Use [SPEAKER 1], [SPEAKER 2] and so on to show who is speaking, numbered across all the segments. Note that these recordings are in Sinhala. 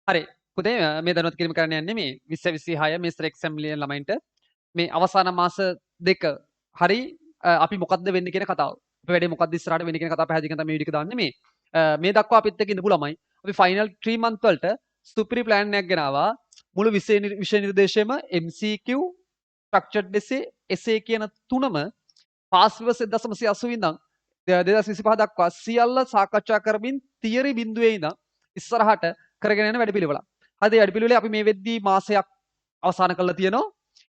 [SPEAKER 1] හරි. පුතේ මේ දැනුවත් කිරීම කරන්න යන්නේ මේ 20 26 මිස්ටර් එක්සම් ලියන ළමයින්ට මේ අවසාන මාස දෙක හරි අපි මොකද්ද වෙන්නේ කියන කතාව. අපි වැඩේ මොකද්ද ඉස්සරහට වෙන්නේ කියන කතාව පැහැදිලි කරන තමයි මේ වීඩියෝ එක දාන්නේ මේ දක්වා අපිත් එක්ක ඉඳපු ළමයි අපි ෆයිනල් 3 month වලට සුපිරි ප්ලෑන් එකක් ගෙනාවා. මුළු විෂය නිර්දේශයේම MCQ ස්ට්‍රක්චර්ඩ් essay කියන තුනම පාස් විවස් 1980 ඉඳන් 2025 දක්වා සියල්ල සාකච්ඡා කරමින් තියරි බිඳුවේ ඉඳන් ඉස්සරහට කරගෙන යන වැඩපිළිවෙලක්. හරිද? වැඩපිළිවෙලේ අපි මේ වෙද්දී මාසයක් අවසන් කරලා තියෙනවා.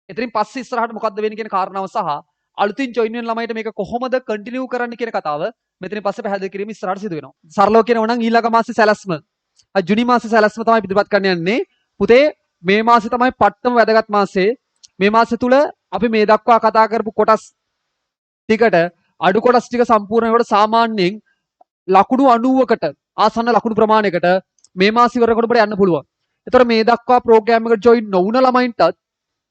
[SPEAKER 1] එතනින් පස්සේ ඉස්සරහට මොකද්ද වෙන්නේ කියන කාරණාව සහ අලුතින් ජොයින් වෙන ළමයිට මේක කොහොමද කන්ටිනියු කරන්න කියන කතාව මෙතනින් පස්සේ පැහැදිලි කිරීම ඉස්සරහට සිදු වෙනවා. සරලව කියනවා නම් ඊළඟ මාසේ සැලැස්ම ජුනි මාසේ සැලැස්ම තමයි ඉදිරිපත් කරන්න යන්නේ. පුතේ මේ මාසේ තමයි පට්ටම වැදගත් මාසේ. මේ මාසේ තුල අපි මේ දක්වා කතා කරපු කොටස් ටිකට අඩු කොටස් ටික සම්පූර්ණ වෙනකොට සාමාන්‍යයෙන් ලකුණු 90කට ආසන්න ලකුණු ප්‍රමාණයකට මේ මාස ඉවරනකොට අපිට යන්න පුළුවන්. ඒතර මේ දක්වා ප්‍රෝග්‍රෑම් එකට ජොයින් නොවුන ළමයින්ටත්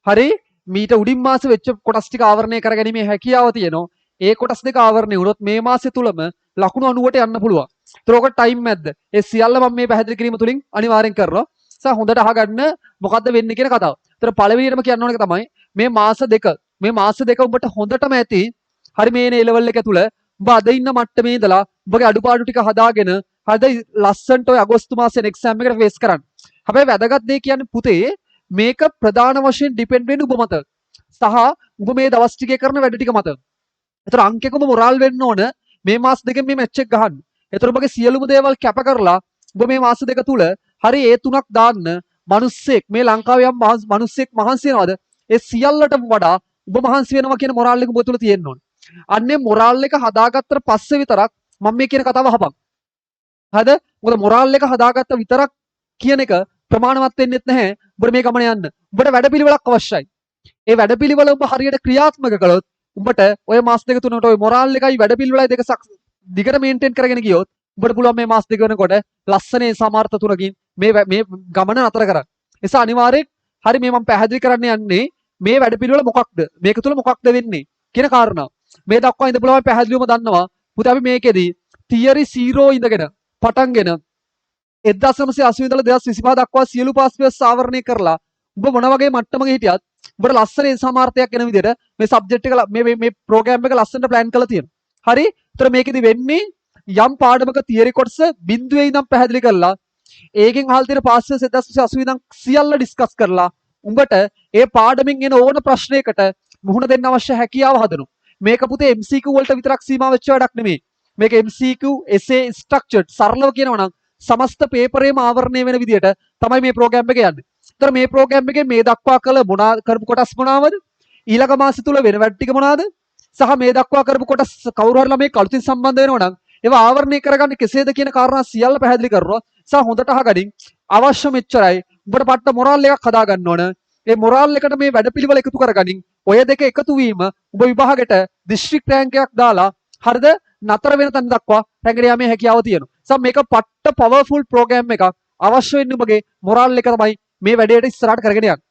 [SPEAKER 1] හරි මීට උඩින් මාස වෙච්ච කොටස් ටික ආවරණය කරගැනීමේ හැකියාව තියෙනවා. ඒ කොටස් දෙක ආවරණය වුණොත් මේ මාසෙ තුලම ලකුණු 90ට යන්න පුළුවන්. ඒතර ඔක ටයිම් මැද්ද. ඒ සියල්ල මම මේ පැහැදිලි කිරීම තුලින් අනිවාර්යෙන් කරනවා. සහ හොඳට අහගන්න මොකද්ද වෙන්නේ කියන කතාව. ඒතර පළවෙනියටම කියන්න ඕන එක තමයි මේ මාස දෙක ඔබට හොඳටම ඇති. හරි මේ නේ ලෙවල් එක තුල ඔබ අද ඉන්න මට්ටමේ ඉඳලා ඔබගේ අඩුපාඩු ටික හදාගෙන හරිද ලස්සන්ට ඔය අගෝස්තු මාසෙන් එක්සෑම් එකට ෆේස් කරන්න. හැබැයි වැදගත් දේ කියන්නේ පුතේ මේක ප්‍රධාන වශයෙන් ඩිපෙන්ඩ් වෙන්නේ ඔබ මත. සහ ඔබ මේ දවස් ටිකේ කරන වැඩ ටික මත. ඒතර අංකයකම මොරාල් වෙන්න ඕන මේ මාස දෙකෙන් මේ මැච් එක ගහන්න. ඒතර ඔබගේ සියලුම දේවල් කැප කරලා ඔබ මේ මාස දෙක තුල හරි ඒ තුනක් දාන්න මිනිස්සෙක් මේ ලංකාවේ යම් මිනිස්සෙක් මහන්සි වෙනවද? ඒ සියල්ලටම වඩා ඔබ මහන්සි වෙනවා කියන මොරාල් එක ඔබ තුල තියෙන්න ඕන. අන්නේ මොරාල් එක හදාගත්තට පස්සේ විතරක් මම මේ කියන කතාව අහපන්. හරිද? මොකද මොරාල් එක හදාගත්ත විතරක් කියන එක ප්‍රමාණවත් වෙන්නේ නැහැ. ඔබට මේ ගමන යන්න. ඔබට වැඩපිළිවෙලක් අවශ්‍යයි. ඒ වැඩපිළිවෙල ඔබ හරියට ක්‍රියාත්මක කළොත් උඹට ඔය මාස දෙක තුනට ඔය මොරාල් එකයි වැඩපිළිවෙලයි දෙක දිගට මේන්ටේන් කරගෙන ගියොත් උඹට පුළුවන් මේ මාස දෙක වෙනකොට ලස්සනේ සමර්ථ තුනකින් මේ ගමන නතර කරන්න. ඒස අනිවාර්යෙන් හරි මේ මම පැහැදිලි කරන්න යන්නේ මේ වැඩපිළිවෙල මොකක්ද? මේක තුල මොකක්ද වෙන්නේ කියන කාරණාව. මේ දක්වා ඉඳපුවාම පැහැදිලිවම දන්නවා. පුතේ අපි මේකෙදි තියරි 0 ඉඳගෙන පටන්ගෙන 1980 ඉඳලා 2025 දක්වා සියලු පාස් පේපර්ස් ආවරණය කරලා ඔබ මොන වගේ මට්ටමක හිටියත් ඔබට ලස්සනේ සමර්ථයක් එන විදිහට මේ සබ්ජෙක්ට් එක මේ ප්‍රෝග්‍රෑම් එක ලස්සනට ප්ලෑන් කරලා තියෙනවා. හරි? ඒතර මේකෙදි වෙන්නේ යම් පාඩමක තියරි කොටස බිඳුවේ ඉඳන් පැහැදිලි කරලා ඒකෙන් අහලා තියෙන පාස් පේපර්ස් 1980 ඉඳන් සියල්ල ඩිස්කස් කරලා උඹට ඒ පාඩමින් එන ඕන ප්‍රශ්නයකට මුහුණ දෙන්න අවශ්‍ය හැකියාව හදනවා. මේක පුතේ MCQ වලට විතරක් සීමා වෙච්ච වැඩක් නෙමෙයි. මේක MCQ essay structured සරලව කියනවා නම් සමස්ත පේපරේම ආවරණය වෙන විදිහට තමයි මේ ප්‍රෝග්‍රෑම් එක යන්නේ. ඒතර මේ ප්‍රෝග්‍රෑම් එකේ මේ දක්වා කළ කරපු කොටස් මොනවාද? ඊළඟ මාසෙ තුල වෙන වැඩ ටික මොනවාද? සහ මේ දක්වා කරපු කොටස් කවුරු හරි ළමයි කලුතින් සම්බන්ධ වෙනවා නම් ඒවා ආවරණය කරගන්නේ කෙසේද කියන කාරණා සියල්ල පැහැදිලි කරනවා. සහ හොඳට අහගනින් අවශ්‍ය මෙච්චරයි. උඹට පට්ට මොරාල් එකක් හදා ගන්න ඕන. ඒ මොරාල් එකට මේ වැඩපිළිවෙල එකතු කරගනින්. ඔය දෙක එකතු වීම ඔබ විභාගෙට දිස්ත්‍රික් රෑන්ක් එකක් දාලා හරිද නතර වෙන තැන දක්වා රැගෙන යාමේ හැකියාව තියෙනවා. සම මේක පට්ට පවර්ෆුල් ප්‍රෝග්‍රෑම් එකක්. අවශ්‍ය වෙන්නේ ඔබගේ මොරාල් එක තමයි මේ වැඩේට ඉස්සරහට කරගෙන යන්න.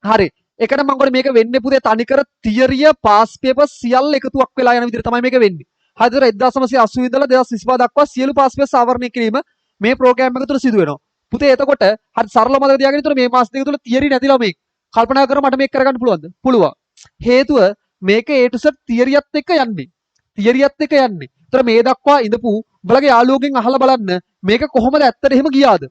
[SPEAKER 1] හරි. ඒකට මම ඔයාලට මේක වෙන්නේ පුතේ තනිකර තියරිය පාස් පේපර් සියල්ල එකතුවක් වෙලා යන විදිහට තමයි මේක වෙන්නේ. හරිද? 1980 ඉඳලා 2025 දක්වා සියලු පාස් පේපර්ස් ආවරණය කිරීම මේ ප්‍රෝග්‍රෑම් එක තුළ සිදු වෙනවා. පුතේ එතකොට හරි සරල මතක තියාගන්න. ඒතර මේ මාස දෙක තුළ තියරි නැතිලා මේක කල්පනා කර මට මේක කරගන්න පුළුවන්ද? පුළුවන්. හේතුව මේක A to Z තියරියත් එක්ක යන්නේ. තියරියත් එක්ක යන්නේ. ඒතර මේ දක්වා ඉඳපු උඹලගේ යාළුවෝගෙන් අහලා බලන්න මේක කොහොමද ඇත්තට එහෙම ගියාද?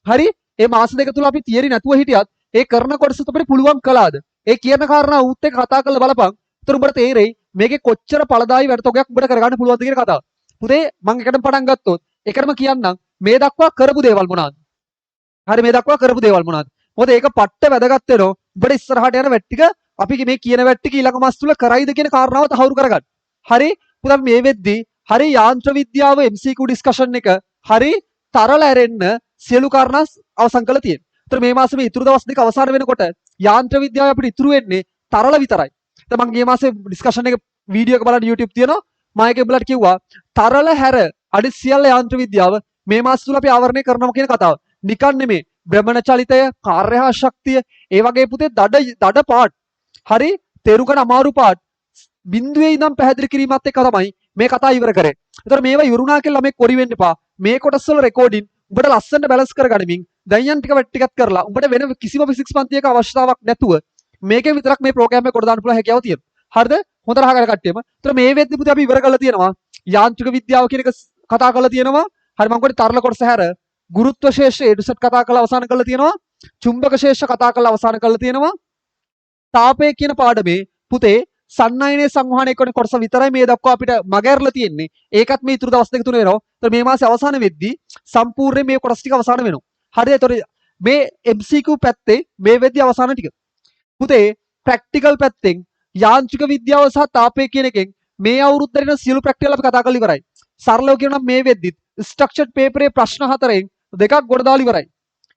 [SPEAKER 1] හරි? මේ මාස දෙක තුල අපි තියරි නැතුව හිටියත් ඒ කරන කොටස අපිට පුළුවන් කළාද? ඒ කියන කාරණා උත් එක්ක කතා කරලා බලපන්. ඒතර උඹට තේරෙයි මේකේ කොච්චර පළදායි වැඩතොගයක් උඹට කරගන්න පුළුවන්ද කියන කතාව. පුතේ මම එකටම පටන් ගත්තොත් එකටම කියන්නම් මේ දක්වා කරපු දේවල් මොනවාද? හරි මේ දක්වා කරපු දේවල් මොනවාද? මොකද ඒක පට්ට වැදගත් වෙනවා. උඹට ඉස්සරහට යන වැට් ටික අපි මේ කියන වැට් ටික ඊළඟ මාස තුල කරයිද කියන කාරණාව තහවුරු කරගන්න. හරි? පුතේ මේ වෙද්දී හරි යාන්ත්‍ර විද්‍යාව MCQ ඩිස්කෂන් එක හරි තරල ඇරෙන්න සියලු කාරණා අවසන් කරලා තියෙනවා. ඒතර මේ මාසෙම ඉතුරු දවස් දෙක අවසන් වෙනකොට යාන්ත්‍ර විද්‍යාව අපිට ඉතුරු වෙන්නේ තරල විතරයි. දැන් මම ගිය මාසේ ඩිස්කෂන් එක වීඩියෝ එක බලන්න YouTube තියෙනවා. මම ඒකේ බලලා කිව්වා තරල හැර අනිත් සියල්ල යාන්ත්‍ර විද්‍යාව මේ මාස තුල අපි ආවරණය කරනවා කියන කතාව. නිකන් නෙමෙයි. භ්‍රමණ චලිතය, කාර්යහා ශක්තිය, ඒ වගේ පුතේ දඩ පාඩ්. හරි? තේරුම් අමාරු පාඩ්. බිඳුවේ ඉඳන් පැහැදිලි කිරීමත් එක්ක තමයි මේ කතාව ඉවර කරේ. ඒතර මේවා ඉවරුණා කියලා ළමෙක් කොරි වෙන්න එපා. මේ කොටස් වල රෙකෝඩින් උඹට ලස්සනට බැලන්ස් කරගනිමින් දැන් යන් ටිකත් කරලා උඹට වෙන කිසිම ෆිසික්ස් පන්තියක අවශ්‍යතාවක් නැතුව මේකෙන් විතරක් මේ ප්‍රෝග්‍රෑම් එක කොට දාන්න පුළුවන් හැකියාව තියෙනවා. හරිද? හොඳට අහගන්න කට්ටියම. ඒතර මේ වෙද්දි පුතේ අපි ඉවර කරලා තියෙනවා. යාන්ත්‍රික විද්‍යාව කියන එක කතා කරලා තියෙනවා. හරි මම කොටි තරල කොටස හැර ගුරුත්ව ශේෂ්ත්‍රය එඩුසෙට් කතා කරලා අවසන් කරලා තියෙනවා. චුම්බක ශේෂ්ත්‍ර කතා කරලා අවසන් කරලා තියෙනවා. තාපය කියන පාඩමේ පුතේ සන්නයනේ සංවහනය කරන කොටස විතරයි මේ දක්වා අපිට මගහැරලා තියෙන්නේ. ඒකත් මේ ඉතුරු දවස් දෙක තුන වෙනවා. ඒතර මේ මාසේ අවසාන වෙද්දී සම්පූර්ණයෙන් මේ කොටස් ටික අවසන් වෙනවා. හරිද? ඒතර මේ MCQ පැත්තේ මේ වෙද්දී අවසාන ටික. පුතේ ප්‍රැක්ටිකල් පැත්තෙන් යාන්ත්‍රික විද්‍යාව සහ තාපය කියන එකෙන් මේ අවුරුද්දේ දෙන සියලු ප්‍රැක්ටිකල් අපි කතා කරලා ඉවරයි. සරලව කියනවා මේ වෙද්දිත් ස්ට්‍රක්චර්ඩ් පේපරේ ප්‍රශ්න හතරෙන් දෙකක් ගොඩ දාලා ඉවරයි.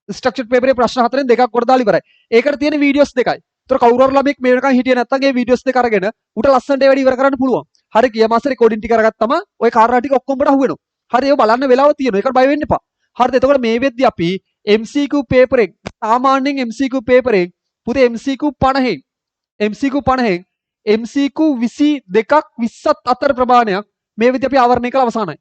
[SPEAKER 1] ස්ට්‍රක්චර්ඩ් පේපරේ ප්‍රශ්න හතරෙන් දෙකක් ගොඩ දාලා ඉවරයි. ඒකට තියෙන වීඩියෝස් දෙකයි. ඒතර කවුරු හරි ළමෙක් මේ වෙනකන් හිටියේ නැත්නම් ඒ වීඩියෝස් දෙක අරගෙන උට ලස්සනට ඒ වැඩි ඉවර කරන්න පුළුවන්. හරි ගිය මාසේ රෙකෝඩින් ටික අරගත්තම ওই කාරණා ටික ඔක්කොම උඹට අහුවෙනවා. හරි ඒක බලන්න වෙලාව තියෙනවා. ඒකට බය වෙන්න එපා. හරිද? එතකොට මේ වෙද්දි අපි MCQ පේපරෙන් සාමාන්‍යයෙන් MCQ පේපරෙන් පුතේ MCQ 50න් MCQ 50න් MCQ 22ක් 20ත් අතර ප්‍රමාණයක් මේ වෙද්දි අපි ආවරණය කළ අවසానයි.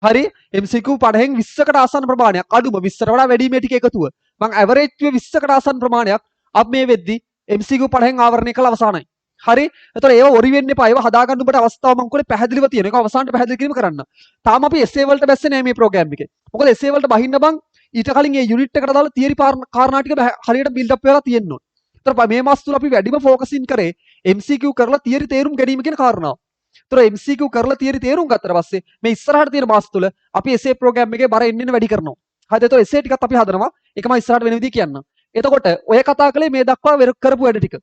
[SPEAKER 1] හරි MCQ 50න් 20කට ආසන්න ප්‍රමාණයක් අඩුම 20ට වඩා වැඩි මේ ටික එකතුව මම ඇවරේජ් 20කට ආසන්න ප්‍රමාණයක් අපි මේ වෙද්දි MCQ 50න් ආවරණය කළ අවසానයි. හරි එතකොට ඒව ඔරි වෙන්න එපා. ඒව හදාගන්න ඔබට අවස්ථාව මම කොලේ පැහැදිලිව තියෙන. ඒක අවසානට පැහැදිලි කිරීම කරන්න. තාම අපි essay වලට බැස්සේ නෑ මේ ප්‍රෝග්‍රෑම් එකේ. මොකද essay වලට බහින්න බං ඊට කලින් මේ යුනිට් එකට දාලා තියරි කාරණා ටික හරියට බිල්ඩ් අප් වෙලා තියෙන්න ඕන. ඒතර මේ මාස තුල අපි වැඩිම ફોකසින් කරේ MCQ කරලා තියරි තේරුම් ගැනීම කියන කාරණාව. ඒතර MCQ කරලා තියරි තේරුම් ගත්තට පස්සේ මේ ඉස්සරහට තියෙන මාස තුල අපි essay ප්‍රෝග්‍රෑම් එකේ බර එන්න වැඩි කරනවා. හරිද? ඒතර essay ටිකත් අපි හදනවා. ඒක මම ඉස්සරහට වෙන විදිහ කියන්නම්. එතකොට ඔය කතා කළේ මේ දක්වා කරපු වැඩ ටික.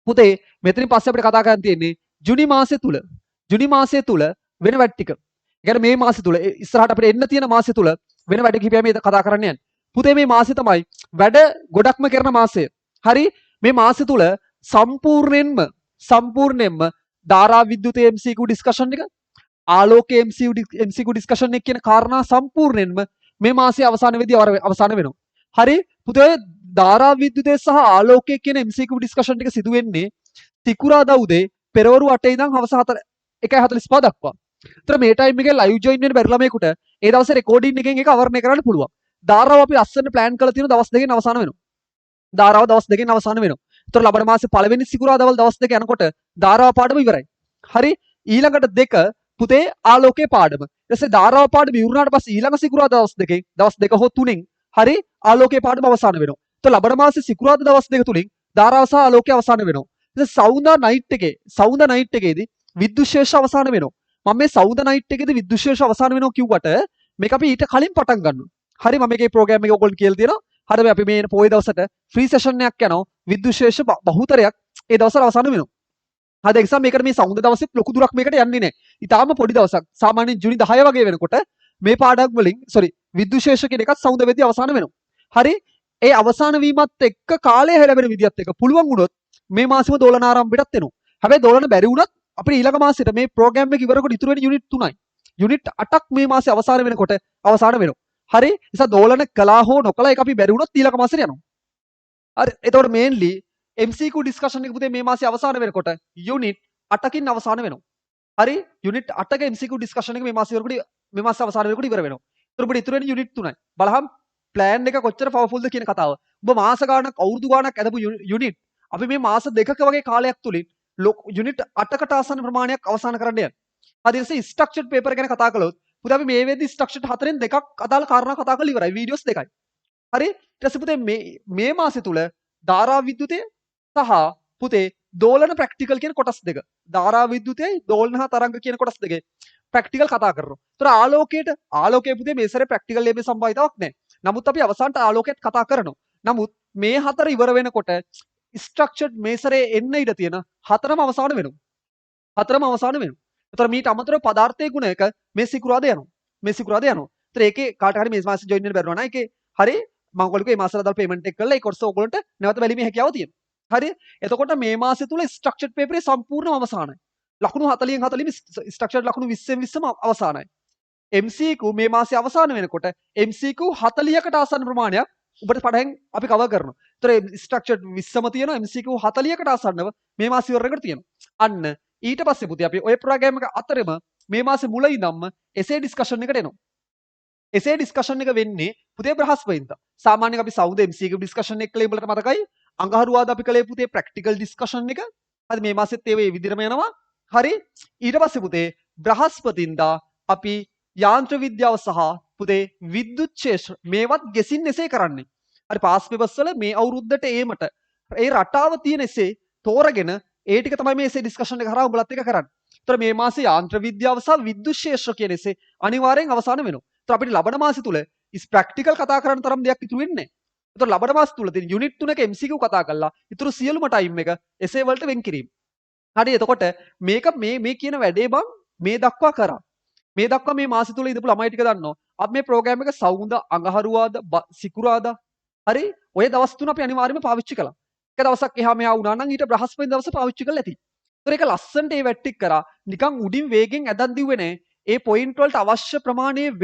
[SPEAKER 1] පුතේ මෙතනින් පස්සේ අපිට කතා කරන්න තියෙන්නේ ජුනි මාසය තුල වෙන වැඩ ටික. ඒ කියන්නේ මේ මාසය තුල ඉස්සරහට අපිට එන්න තියෙන මාසය තුල වෙන වැඩ කිහිපයක් මේ කතා කරන්න යන්නේ. පුතේ මේ මාසය තමයි වැඩ ගොඩක්ම කරන මාසය. හරි මේ මාසය තුල සම්පූර්ණයෙන්ම ධාරා විද්‍යුත් MCQ ඩිස්කෂන් එක ආලෝක MCQ ඩිස්කෂන් එක කියන කාරණා සම්පූර්ණයෙන්ම මේ මාසයේ අවසාන වෙදී අවසාන වෙනවා. හරි පුතේ ධාරා විද්‍යුතය සහ ආලෝකය කියන MCQ ඩිස්කෂන් එක සිදු වෙන්නේ සිකුරාදා උදේ පෙරවරු 8 ඉඳන් හවස 1:45 දක්වා. ඒතර මේ ටයිම් එකේ ලයිව් ජොයින් වෙන්න බැරි ළමයෙකුට ඒ දවසේ රෙකෝඩින් එකෙන් ඒක අවරණය කරන්න පුළුවන්. ධාරාව අපි ලස්සන ප්ලෑන් කරලා තියෙන දවස් දෙකකින් අවසන් වෙනවා. ධාරාව දවස් දෙකකින් අවසන් වෙනවා. ඒතර ලබන මාසේ පළවෙනි සිකුරාදාවල් දවස් දෙක යනකොට ධාරාව පාඩම ඉවරයි. හරි ඊළඟට දෙක පුතේ ආලෝකයේ පාඩම. ඊට පස්සේ ධාරාව පාඩම ඉවරනාට පස්සේ ඊළඟ සිකුරාදා දවස් දෙක හෝ තුනෙන් හරි ආලෝකයේ පාඩම අවසන් වෙනවා. ඒතර ලබන මාසේ සිකුරාදා දවස් දෙක තුලින් ධාරාව සහ ආලෝකය අවසන් වෙනවා. ඊට සවුන්දා නයිට් එකේදී විද්‍යුත් ශේෂ අවසන් වෙනවා. මම මේ සවුන්දා නයිට් එකේදී විද්‍යුත් ශේෂ අවසන් වෙනවා කිව්වට මේක අපි ඊට කලින් පටන් ගන්නවා. හරි මම මේකේ ප්‍රෝග්‍රෑම් එක ඔයගොල්ලෝ කියලා දෙනවා. හරි අපි මේ පොයේ දවසට ෆ්‍රී සෙෂන් එකක් යනවා. විද්‍යුත් ශේෂ බහුතරයක් ඒ දවස්වල අවසන් වෙනවා. හරි එක්සම් මේකට මේ සවුන්දා දවසෙත් ලොකු දුරක් මේකට යන්නේ නැහැ. ඊටාම පොඩි දවසක්. සාමාන්‍යයෙන් ජූනි 10 වගේ වෙනකොට මේ පාඩම් වලින් විද්‍යුත් ශේෂ කියන එකත් සවුන්දා වෙද්දී අවසන් වෙනවා. හරි ඒ අවසන් වීමත් එක්ක කාලය හැලවෙන විදිහත් එක්ක පුළුවන් වුණොත් මේ මාසෙම දෝලන ආරම්භයටත් එනවා. හැබැයි දෝලන බැරි වුණත් අපිට ඊළඟ මාසෙට මේ ප්‍රෝග්‍රෑම් එක ඉවරකොට ඉතුරු වෙන යුනිට් 3යි. යුනිට් 8ක් මේ මාසේ අවසන් වෙනකොට අවසන් වෙනවා. හරි නිසා දෝලන කළා හෝ නොකළා ඒක අපි බැරි වුණොත් ඊළඟ මාසෙට යනවා. හරි එතකොට මේන්ලි MCQ ඩිස්කෂන් එක පුතේ මේ මාසේ අවසන් වෙනකොට යුනිට් 8කින් අවසන් වෙනවා. හරි යුනිට් 8ක MCQ ඩිස්කෂන් එක මේ මාසේ අවසන් වෙනකොට ඉවර වෙනවා. ඒතර ඉතුරු වෙන යුනිට් 3යි. බලහම් ප්ලෑන් එක කොච්චර පවර්ෆුල්ද කියන කතාව. ඔබ මාස ගාණක් අවුරුදු ගාණක් ඇදපු යුනිට් අපි මේ මාස දෙකක වගේ කාලයක් තුලින් යුනිට් 8කට ආසන්න ප්‍රමාණයක් අවසන් කරන්න යනවා. හරි ඊට පස්සේ ස්ට්‍රක්චර්ඩ් පේපර් ගැන කතා කළොත් පුතේ අපි මේ වෙද්දි ස්ට්‍රක්චර්ඩ් 4න් දෙකක් අදාළ කාරණා කතා කරලා ඉවරයි. වීඩියෝස් දෙකයි. හරි ඊට පස්සේ පුතේ මේ මාසෙ තුල ධාරා විද්‍යුතය සහ පුතේ දෝලන ප්‍රැක්ටිකල් කියන කොටස් දෙක. ධාරා විද්‍යුතයයි දෝලන හා තරංග කියන කොටස් දෙකේ ප්‍රැක්ටිකල් කතා කරනවා. ඒතර ආලෝකයේ පුතේ මේ සැරේ ප්‍රැක්ටිකල් ලේබල් සම්බන්ධතාවක් නැහැ. නමුත් අපි අවසානට ආලෝකයත් කතා කරනවා. නමුත් මේ හතර ඉවර වෙනකොට ස්ට්‍රක්චර්ඩ් මේසරේ එන්න ඉඩ තියෙන හතරම අවසන් වෙනවා. ඒතර මීට අමතරව පදාර්ථයේ ගුණ එක මේ සිකුරාදා යනවා. ඒතර ඒකේ කාට හරි මේ මාසෙ ජොයින් වෙන්න බැරුණා නම් ඒකේ හරි මම ඔයගොල්ලෝ මේ මාසෙට දාලා පේමන්ට් එක කරලා ඒ කොටස ඔයගොල්ලන්ට නැවත බැලීමේ හැකියාව තියෙනවා. හරි එතකොට මේ මාසෙ තුල ස්ට්‍රක්චර්ඩ් පේපරේ සම්පූර්ණම අවසానයි. ලකුණු 40න් ස්ට්‍රක්චර්ඩ් ලකුණු 20ම අවසానයි. MCQ මේ මාසේ අවසාන වෙනකොට MCQ 40කට ආසන්න ප්‍රමාණයක් ඔබට පඩයෙන් අපි කවර් කරනවා. ඒතර ස්ට්‍රක්චර්ඩ් 20ම තියෙනවා MCQ 40කට ආසන්නව මේ මාස ඉවරයකට තියෙනවා. අන්න ඊට පස්සේ පුතේ අපි ඔය ප්‍රෝග්‍රෑම් එක අතරෙම මේ මාසේ මුල ඉඳන්ම එසේ ඩිස්කෂන් එකට එනවා. එසේ ඩිස්කෂන් එක වෙන්නේ පුතේ බ්‍රහස්පතින්දා. සාමාන්‍යයෙන් අපි සවුද MCQ ඩිස්කෂන් එක කළේ උඹලට මතකයි? අඟහරුවාද අපි කළේ පුතේ ප්‍රැක්ටිකල් ඩිස්කෂන් එක. හරි මේ මාසෙත් ඒ විදිහටම යනවා. හරි ඊට පස්සේ පුතේ බ්‍රහස්පතින්දා අපි යාන්ත්‍ර විද්‍යාව සහ පුතේ විද්‍යුත් ක්ෂේත්‍ර මේවත් ගෙසින් එසේ කරන්නේ. හරි පාස් පේපර්ස් වල මේ අවුරුද්දට ඒමට ඒ රටාව තියෙන එසේ තෝරගෙන ඒ ටික තමයි මේ එසේ ඩිස්කෂන් එක කරා උඹලත් එක කරන්නේ. ඒතර මේ මාසේ යාන්ත්‍ර විද්‍යාව සහ විද්‍යුත් ක්ෂේත්‍ර කියන එසේ අනිවාර්යෙන් අවසන් වෙනවා. ඒතර අපිට ලබන මාසෙ තුල ප්‍රැක්ටිකල් කතා කරන්න තරම් දෙයක් ඉතුරු වෙන්නේ නැහැ. ඒතර ලබන මාස තුල තියෙන යුනිට් 3ක MCQ කතා කරලා ඉතුරු සියලුම ටයිම් එක එසේ වලට වෙන් කිරීම. හරි එතකොට මේක මේ කියන වැඩේ බං මේ දක්වා කරා. මේ දක්වා මේ මාසෙ තුල ඉඳපු ළමයි ටික දන්නවා. අපි මේ ප්‍රෝග්‍රෑම් එක සවුන්දා අඟහරුවාද සිකුරාදා හරි ඔය දවස් තුන අපි අනිවාර්යයෙන්ම පාවිච්චි කළා. එක දවසක් එහා මෙහා වුණා නම් ඊට බ්‍රහස්පති දවස පාවිච්චි කරලා ඇති. ඒතර ඒක ලස්සනට ඒ වැට්ටික් කරා. නිකන් උඩින් වේගෙන් ඇදන් දිව්වේ නෑ. ඒ පොයින්ට් වලට අවශ්‍ය ප්‍රමාණයේ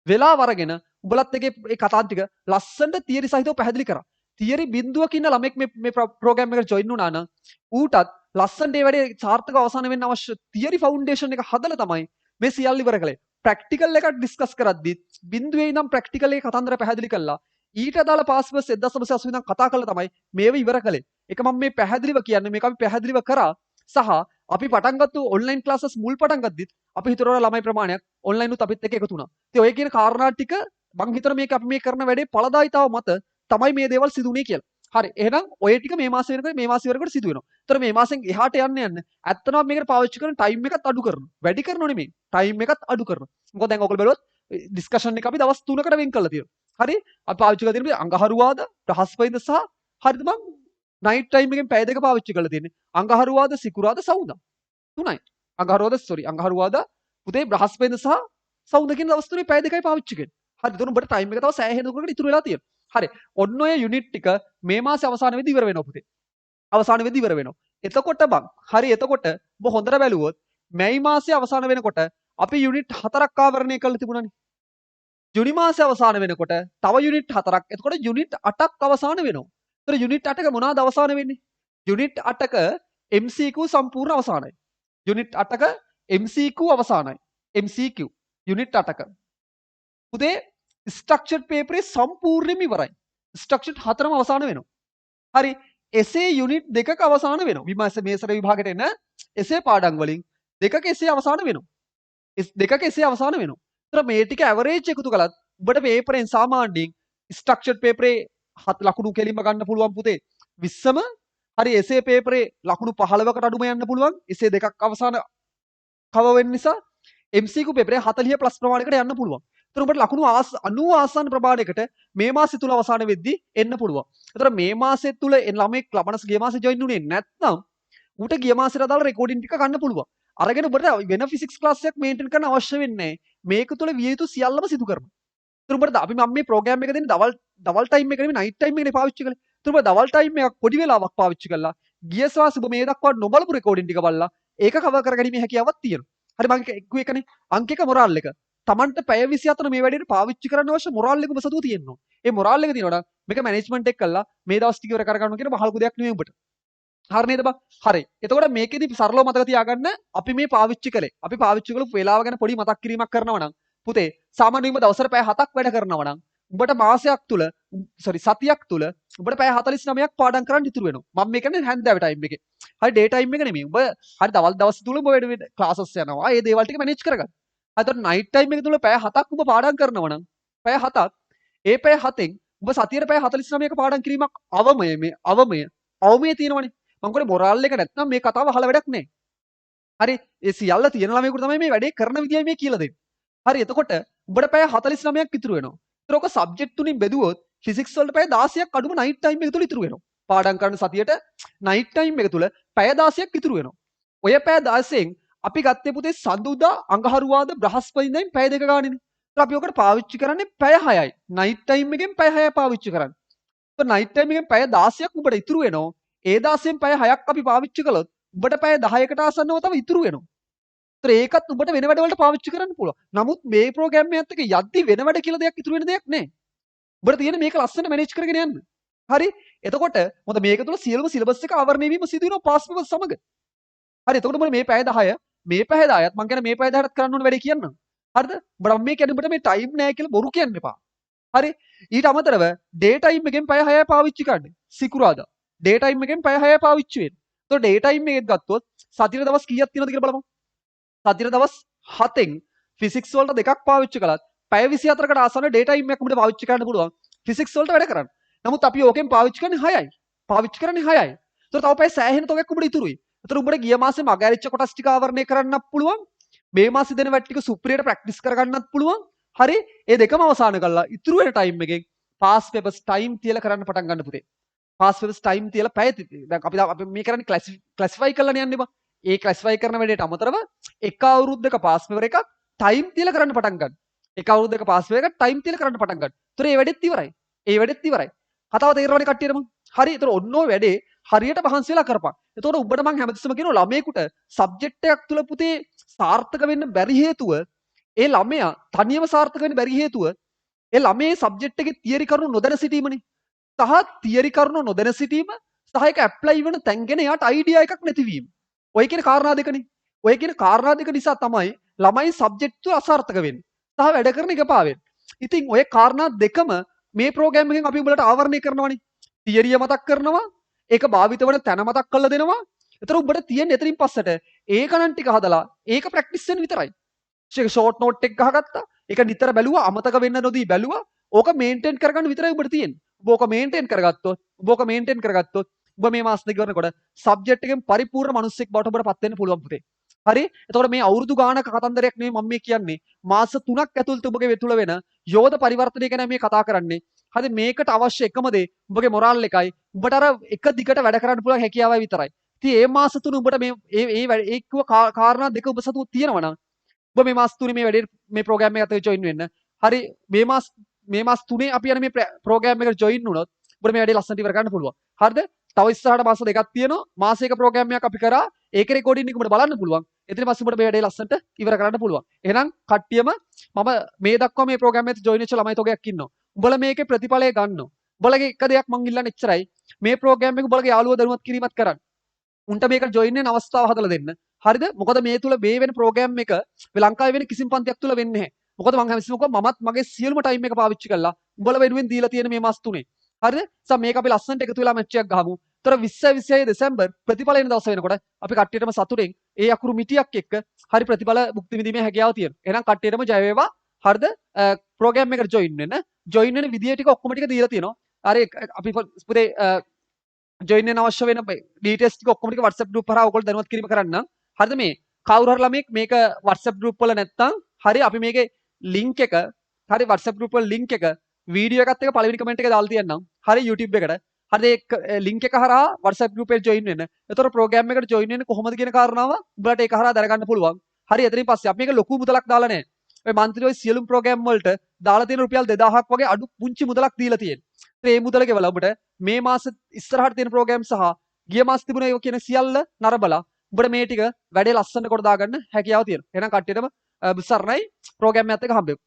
[SPEAKER 1] වෙලාව අරගෙන උඹලත් එකේ ඒ කතා ටික ලස්සනට තියරි සහිතව පැහැදිලි කරා. තියරි බිඳුවක ඉන්න ළමෙක් මේ ප්‍රෝග්‍රෑම් එකට ජොයින් වුණා නම් ඌටත් ලස්සනට ඒ වැඩේ සාර්ථකව අවසන් වෙන්න අවශ්‍ය තියරි ෆවුන්ඩේෂන් එක හදලා තමයි මේ සියල්ල ඉවර කළේ. ප්‍රැක්ටිකල් එකක් ඩිස්කස් කරද්දි බිඳුවේ ඉඳන් ප්‍රැක්ටිකල් එකේ කතන්දර පැහැදිලි කළා. ඊට අදාළ පාස් පේපර්ස් 1980 ඉඳන් කතා කරලා තමයි මේව ඉවර කළේ. ඒක මම මේ පැහැදිලිව කියන්නේ මේක අපි පැහැදිලිව කරා සහ අපි පටන් ගත්තු ඔන්ලයින් ක්ලාසස් මුල් පටන් ගද්දිත් අපි හිතනවා ළමයි ප්‍රමාණයක් ඔන්ලයින් උත් අපිත් එක්ක එකතු වුණා. ඉතින් ඔය කියන කාරණා ටික මං හිතන මේක අපි මේ කරන වැඩේ ඵලදායිතාව මත තමයි මේ දේවල් සිදු වුනේ කියලා. හරි එහෙනම් ඔය ටික මේ මාසෙ වෙනකොට මේ මාසෙ ඉවරකට සිදු වෙනවා. ඒතර මේ මාසෙන් එහාට යන්න ඇත්තටම මේකට පාවිච්චි කරන ටයිම් එකත් අඩු කරනවා. වැඩි කරනව නෙමෙයි. ටයිම් එකත් අඩු කරනවා. මොකද දැන් ඔයගොල්ලෝ බැලුවොත් ඩිස්කෂන් එක අපි දවස් 3කට වෙන් කරලා තියෙනවා. හරි අපි පාවිච්චි කරලා තියෙන්නේ අඟහරුවාද බ්‍රහස්පතින්ද සහ හරිද මං නයිට් ටයිම් එකෙන් පැය දෙක පාවිච්චි කරලා තියෙන්නේ. අඟහරුවාද සිකුරාද සවුදා. තුනයි. අඟහරුවාද පුතේ බ්‍රහස්පතින්ද සහ සවුදා කියන දවස් තුනේ පැය දෙකයි පාවිච්චි කරන්නේ. හරි එතන ඔබට ටයිම් එක තව සෑහෙන දුරකට ඉතුරු වෙලා තියෙනවා. හරි ඔන්න ඔය යුනිට් ටික මේ මාසේ අවසාන වෙද්දී ඉවර වෙනවා පුතේ. අවසාන වෙද්දී ඉවර වෙනවා. එතකොට බං හරි එතකොට ඔබ හොඳට බැලුවොත් මැයි මාසේ අවසාන වෙනකොට අපි යුනිට් 4ක් ආවරණය කරලා තිබුණානේ. ජුනි මාසේ අවසාන වෙනකොට තව යුනිට් 4ක්. එතකොට යුනිට් 8ක් අවසාන වෙනවා. ඒතර යුනිට් 8ක මොනවාද අවසාන වෙන්නේ? යුනිට් 8ක MCQ සම්පූර්ණ අවසానයි. යුනිට් 8ක MCQ අවසానයි. MCQ යුනිට් 8ක. පුතේ ස්ට්‍රක්චර්ඩ් පේපරේ සම්පූර්ණයෙන්ම ඉවරයි. ස්ට්‍රක්චර්ඩ් 4ම අවසාන වෙනවා. හරි එසේ යුනිට් 2ක අවසාන වෙනවා. මේසර විභාගයට එන එසේ පාඩම් වලින් දෙකක එසේ අවසාන වෙනවා. දෙකක එසේ අවසාන වෙනවා. ඒතර මේ ටික ඇවරේජ් එකතු කළත් ඔබට පේපරෙන් සාමාන්‍යයෙන් ස්ට්‍රක්චර්ඩ් පේපරේ ලකුණු කෙලින්ම ගන්න පුළුවන් පුතේ 20ම හරි එසේ පේපරේ ලකුණු 15කට අඩුම යන්න පුළුවන්. එසේ දෙකක් අවසාන කව වෙන්න නිසා MCQ පේපරේ 40 ප්ලස් ප්‍රමාණයකට යන්න පුළුවන්. ඒතර ඔබට ලකුණු 90 ආසන්න ප්‍රමාණයකට මේ මාසෙ තුල අවසාන වෙද්දී එන්න පුළුවන්. ඒතර මේ මාසෙ තුල ළමෙක් ලබනස් ගිය මාසෙ ජොයින් වුණේ නැත්නම් ඌට ගිය මාසෙට අදාළ රෙකෝඩින් ටික ගන්න පුළුවන්. අරගෙන ඔබට වෙන ෆිසික්ස් ක්ලාස් එකක් මේන්ටේන් කරන්න අවශ්‍ය වෙන්නේ නැහැ. මේක තුල විය යුතු සියල්ලම සිදු කරනවා. ඒතර ඔබට අපි මම මේ ප්‍රෝග්‍රෑම් එක දෙන්නේ දවල් ටයිම් එක නෙමෙයි නයිට් ටයිම් එකනේ පාවිච්චි කළේ. ඒතර ඔබ දවල් ටයිම් එකක් පොඩි වෙලාවක් පාවිච්චි කළා. ගිය සවාස ඔබ මේ දක්වා නොබලපු රෙකෝඩින් ටික බලලා ඒක කවර් කරගැනීමේ හැකියාවක් තියෙනවා. හරි මම කිව්වේ එකනේ අංක එක මොරාල් එක. Tamanට පැය 24 මේ වැඩේට පාවිච්චි කරන්න අවශ්‍ය මොරාල් එක ඔබ සතුව තියෙනවා. ඒ මොරාල් එක තියෙනවා නම් මේක මැනේජ්මන්ට් එක කළා මේ දවස් ටික ඉවර කරගන්න කියන මහලුකු දෙයක් නෙමෙයි ඔබට. හරි නේද බං? හරි. එතකොට මේකෙදි සරලව මතක තියාගන්න අපි මේ පාවිච්චි කළේ. අපි පාවිච්චි කළු වේලාව ගැන පොඩි මතක් කිරීමක් කරනවා නම් පුතේ සාමාන්‍යයෙන්ම දවසට පැය 7ක් වැඩ කරනවා නම් උඹට මාසයක් තුල සතියක් තුල උඹට පැය 49ක් පාඩම් කරන්න ඉතුරු වෙනවා. මම මේ කියන්නේ හැන්දෑව ටයිම් එකේ. හරි ඩේ ටයිම් එක නෙමෙයි. උඹ හරි දවල් දවස් තුල උඹ වැඩ ක්ලාසස් යනවා. ඒ දේවල් ටික මැනේජ් කරගන්න. අතට නයිට් ටයිම් එක තුල පැය 7ක් උඹ පාඩම් කරනවා නම් පැය 7ක් ඒ පැය 7න් උඹ සතියේ පැය 49ක පාඩම් කිරීමක් අවමය තියෙනවනේ. මම කියන්නේ මොරාල් එක නැත්නම් මේ කතාව අහලා වැඩක් නැහැ. හරි ඒ සියල්ල තියෙන ළමයෙකුට තමයි මේ වැඩේ කරන විදිය මේ කියලා දෙන්නේ. හරි එතකොට උඹට පැය 49ක් ඉතුරු වෙනවා. ඒතර ඔක සබ්ජෙක්ට් තුنين බෙදුවොත් ෆිසික්ස් වලට පැය 16ක් අඩුම නයිට් ටයිම් එක තුල ඉතුරු වෙනවා. පාඩම් කරන සතියට නයිට් ටයිම් එක තුල පැය 16ක් ඉතුරු වෙනවා. ඔය පැය 16න් අපි ගත්තේ පුතේ සඳුදා අඟහරුවාද බ්‍රහස්පතින්දා පැය දෙක ගානේ. ඒතර අපි ඔකට පාවිච්චි කරන්නේ පැය 6යි. නයිට් ටයිම් එකෙන් පැය 6යි පාවිච්චි කරන්නේ. ඒතර නයිට් ටයිම් එකෙන් පැය 16ක් උඹට ඉතුරු වෙනවා. ඒ 16න් පැය 6ක් අපි පාවිච්චි කළොත් උඹට පැය 10කට ආසන්නව තව ඉතුරු වෙනවා. ඒතර ඒකත් උඹට වෙන වැඩ වලට පාවිච්චි කරන්න පුළුවන්. නමුත් මේ ප්‍රෝග්‍රෑම් එකත් එක්ක යද්දි වෙන වැඩ කියලා දෙයක් ඉතුරු වෙන දෙයක් නැහැ. උඹට තියෙන්නේ මේක ලස්සනට මැනේජ් කරගෙන යන්න. හරි? එතකොට මොකද මේක තුල සියලුම සිලබස් එක අවර්ණය වීම සිදු වෙනවා පාස් පේපර් සමග. හරි එතකොට මොකද මේ පැය 10 මේ පැය 10ත් මම කියන්නේ මේ පැය 10ට කරන්න ඕන වැඩේ කියන්නම්. හරිද? උඹට මේ කියන්නේ උඹට මේ ටයිම් නැහැ කියලා බොරු කියන්න එපා. හරි. ඊට අමතරව ඩේ ටයිම් එකෙන් පැය 6යි පාවිච්චි කරන්නේ. සිකුරාදා. ඩේ ටයිම් එකෙන් පැය 6යි පාවිච්චි වෙන්නේ. එතකොට ඩේ ටයිම් එකෙත් ගත්තොත් සතියේ දවස් කීයක් තියෙනවද කියලා බලමු. සතියේ දවස් 7න් ෆිසික්ස් වලට දෙකක් පාවිච්චි කළත් පැය 24කට ආසන්න ඩේ ටයිම් එකක් උඹට පාවිච්චි කරන්න පුළුවන්. ෆිසික්ස් වලට වැඩ කරන්න. නමුත් අපි ඕකෙන් පාවිච්චි කරන්නේ 6යි. පාවිච්චි කරන්නේ 6යි. ඒතර තව පැය සෑහෙන තොගයක් උඹට ඉතුරුයි. ඒතර උඹට ගිය මාසේ මග ඇරිච්ච කොටස් ටික ආවරණය කරන්නත් පුළුවන්. මේ මාසේ දෙන වැඩ ටික සුප්‍රියට ප්‍රැක්ටිස් කරගන්නත් පුළුවන්. හරි. ඒ දෙකම අවසන් කරලා ඉතුරු වෙන ටයිම් එකෙන් පාස් පේපර්ස් ටයිම් තියලා කරන්න පටන් ගන්න පුතේ. පාස් පේපර්ස් ටයිම් තියලා පැය දැන් අපි මේ කරන්නේ ක්ලාසිෆයි කරලා යන්නේ බා. ඒ ක්ලාසිෆයි කරන වැඩේට අමතරව එක අවුරුද්දක පාස් පේපර් එකක් ටයිම් තියලා කරන්න පටන් ගන්න. එක අවුරුද්දක පාස් පේපර් එකක් ටයිම් තියලා කරන්න පටන් ගන්න. ඒතර ඒ වැඩෙත් ඉවරයි. ඒ වැඩෙත් ඉවරයි. කතාව තේරෙනවනේ කට්ටියටම. හරි. ඒතර ඔන්න ඔය වැඩේ හරියට මහන්සි වෙලා කරපන්. එතකොට උඹට මම හැමතිස්සම කියනවා ළමයෙකුට සබ්ජෙක්ට් එකක් තුල පුතේ සාර්ථක වෙන්න බැරි හේතුව ඒ ළමයා තනියම සාර්ථක වෙන්න බැරි හේතුව ඒ ළමයේ සබ්ජෙක්ට් එකේ තියරි කරුණු නොදැන සිටීමනේ. සහ තියරි කරුණු නොදැන සිටීම සහ ඒක ඇප්ලයි වෙන තැන් ගැන එයාට අයිඩියා එකක් නැතිවීම. ඔය කියන කාරණා දෙකනේ. ඔය කියන කාරණා දෙක නිසා තමයි ළමයි සබ්ජෙක්ට් තුල අසාර්ථක වෙන්නේ. සහ වැඩ කරන එක පාවෙන්නේ. ඉතින් ඔය කාරණා දෙකම මේ ප්‍රෝග්‍රෑම් එකෙන් අපි උඹලට ආවරණය කරනවානේ. තියරිය මතක් කරනවා, ඒක භාවිත වෙන තැන මතක් කරලා දෙනවා. ඒතර උඹට තියෙන්නේ එතනින් පස්සට ඒ ගණන් ටික හදලා ඒක ප්‍රැක්ටිස් වෙන විතරයි. ෂෝට් නෝට් එක ගහගත්තා. ඒක නිතර බැලුවා, අමතක වෙන්න නොදී බැලුවා. ඕක මේන්ටේන් කරගන්න විතරයි උඹට තියෙන්නේ. ඔබ ඕක මේන්ටේන් කරගත්තොත් ඔබ මේ මාස දෙක කරනකොට සබ්ජෙක්ට් එකෙන් පරිපූර්ණ මිනිස්සෙක් බවට ඔබට පත් වෙන්න පුළුවන් පුතේ. හරි? එතකොට මේ අවුරුදු ගානක කතන්දරයක් නෙමෙයි මම මේ කියන්නේ. මාස 3ක් ඇතුළත ඔබගේ වෙතුල වෙන යෝධ පරිවර්තනය ගැන මේ කතා කරන්නේ. හරි මේකට අවශ්‍ය එකම දේ උඹගේ මොරාල් එකයි. උඹට අර එක දිගට වැඩ කරන්න පුළුවන් හැකියාවයි විතරයි. ඉතින් මේ මාස තුන උඹට මේ ඒ කිව්ව කාරණා දෙක ඔබ සතු තියෙනවා නම් ඔබ මේ මාස තුනේ මේ වැඩේ මේ ප්‍රෝග්‍රෑම් එකට ජොයින් වෙන්න. හරි මේ මාස තුනේ අපි යන මේ ප්‍රෝග්‍රෑම් එකට ජොයින් වුණොත් ඔබට මේ වැඩේ ලස්සනට ඉවර කරන්න පුළුවන්. හරිද? තව ඉස්සරහට මාස දෙකක් තියෙනවා. මාසයක ප්‍රෝග්‍රෑම් එකක් අපි කරා. ඒකේ රෙකෝඩින් එක ඔබට බලන්න පුළුවන්. එතන පස්සේ ඔබට මේ වැඩේ ලස්සනට ඉවර කරන්න පුළුවන්. එහෙනම් කට්ටියම මම මේ දක්වා මේ ප්‍රෝග්‍රෑම් එකට ජොයින් වෙච්ච ළමයි තෝගයක් ඉන්නවා. උඹලා මේකේ ප්‍රතිඵලය ගන්නවා. උඹලගේ එක දෙයක් මං ඉල්ලන්නේ එච්චරයි. මේ ප්‍රෝග්‍රෑම් එක උඹලගේ යාළුවෝ දැනුවත් කිරීමත් කරන්න. උන්ට මේකට ජොයින් වෙන්න අවස්ථාව හදලා දෙන්න. හරිද? මොකද මේ තුල මේ වෙන ප්‍රෝග්‍රෑම් එක ලංකාවේ වෙන කිසිම පන්තියක් තුල වෙන්නේ නැහැ. මොකද මං හැමතිස්සෙම කිව්වා මමත් මගේ සියලුම ටයිම් එක පාවිච්චි කළා. උඹලා වෙනුවෙන් දීලා තියෙන මේ මාස තුනේ. හරිද? මේක අපි ලස්සනට එකතු වෙලා මැච් එකක් ගහමු. තොර 20 දෙසැම්බර් ප්‍රතිඵල එන දවස වෙනකොට අපි කට්ටියටම සතුටෙන් ඒ අකුරු මිටියක් එක්ක හරි ප්‍රතිඵල භුක්ති විඳීමේ හැකියාව තියෙනවා. එහෙනම් කට්ටියටම ජය වේවා. හරිද? ප්‍රෝග්‍රෑම් එකට ජොයින් වෙන්න. ජොයින් වෙන විදිය ටික ඔක්කොම ටික දීලා තියෙනවා. හරි අපි පුතේ ජොයින් වෙන්න අවශ්‍ය වෙන ඩීටේල්ස් ටික ඔක්කොම ටික WhatsApp group හරහා ඔයගොල්ලෝ දැනුවත් කිරීම කරන්න. හරිද මේ කවුරු හරි ළමෙක් මේක WhatsApp group වල නැත්තම් හරි අපි මේකේ link එක හරි WhatsApp group වල link එක වීඩියෝ එකත් එක්ක පළවෙනි කමෙන්ට් එක දාලා තියන්නම්. හරි YouTube එකට. හරි ඒ link එක හරහා WhatsApp group එකට join වෙන්න. එතකොට program එකට join වෙන්නේ කොහොමද කියන කාරණාව උඹලට ඒක හරහා දැනගන්න පුළුවන්. හරි එතනින් පස්සේ අපි මේක ලොකු මුදලක් දාලා නැහැ. ඔය monthly ඔය සියලුම program වලට දාලා තියෙන රුපියල් 2000ක් වගේ අඩු පුංචි මුදලක් දීලා තියෙනවා. ඒ මුදල ගෙවලා ඔබට මේ මාස ඉස්සරහට තියෙන program සහ ගිය මාස තිබුණ ඒ කියන සියල්ල නරබලා ඔබට මේ ටික වැඩේ ලස්සනට කොට දාගන්න හැකියාව තියෙනවා. එහෙනම් කට්ටියටම සරණයි program එකත් එක්ක හම්බෙමු.